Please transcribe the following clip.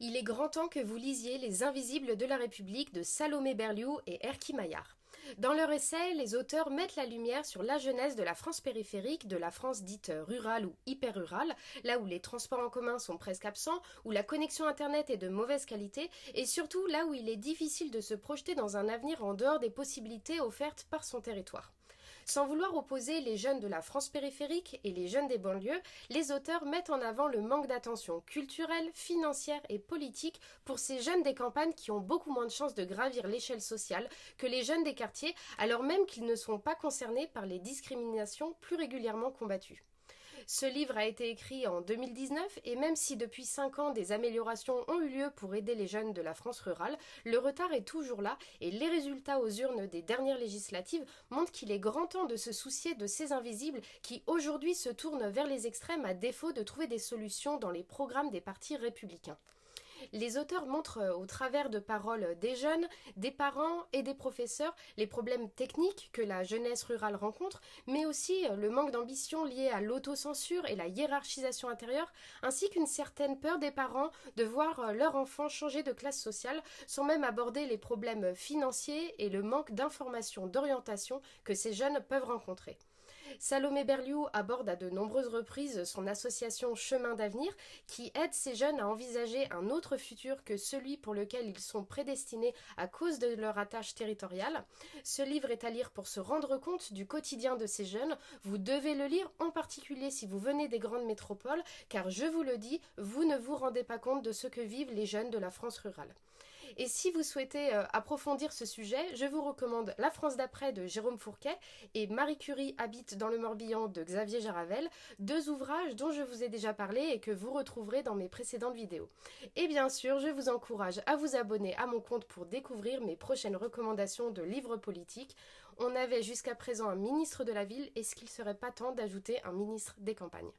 Il est grand temps que vous lisiez Les Invisibles de la République de Salomé Berliou et Erkki Maillard. Dans leur essai, les auteurs mettent la lumière sur la jeunesse de la France périphérique, de la France dite rurale ou hyper rurale, là où les transports en commun sont presque absents, où la connexion internet est de mauvaise qualité, et surtout là où il est difficile de se projeter dans un avenir en dehors des possibilités offertes par son territoire. Sans vouloir opposer les jeunes de la France périphérique et les jeunes des banlieues, les auteurs mettent en avant le manque d'attention culturelle, financière et politique pour ces jeunes des campagnes qui ont beaucoup moins de chances de gravir l'échelle sociale que les jeunes des quartiers, alors même qu'ils ne sont pas concernés par les discriminations plus régulièrement combattues. Ce livre a été écrit en 2019 et même si depuis 5 ans des améliorations ont eu lieu pour aider les jeunes de la France rurale, le retard est toujours là et les résultats aux urnes des dernières législatives montrent qu'il est grand temps de se soucier de ces invisibles qui aujourd'hui se tournent vers les extrêmes à défaut de trouver des solutions dans les programmes des partis républicains. Les auteurs montrent au travers de paroles des jeunes, des parents et des professeurs les problèmes techniques que la jeunesse rurale rencontre, mais aussi le manque d'ambition lié à l'autocensure et la hiérarchisation intérieure, ainsi qu'une certaine peur des parents de voir leur enfant changer de classe sociale, sans même aborder les problèmes financiers et le manque d'information d'orientation que ces jeunes peuvent rencontrer. Salomé Berliou aborde à de nombreuses reprises son association Chemin d'avenir qui aide ces jeunes à envisager un autre futur que celui pour lequel ils sont prédestinés à cause de leur attache territoriale. Ce livre est à lire pour se rendre compte du quotidien de ces jeunes. Vous devez le lire en particulier si vous venez des grandes métropoles car je vous le dis, vous ne vous rendez pas compte de ce que vivent les jeunes de la France rurale. Et si vous souhaitez approfondir ce sujet, je vous recommande La France d'après de Jérôme Fourquet et Marie Curie habite dans le Morbihan de Xavier Jaravel, deux ouvrages dont je vous ai déjà parlé et que vous retrouverez dans mes précédentes vidéos. Et bien sûr, je vous encourage à vous abonner à mon compte pour découvrir mes prochaines recommandations de livres politiques. On avait jusqu'à présent un ministre de la ville, est-ce qu'il serait pas temps d'ajouter un ministre des campagnes ?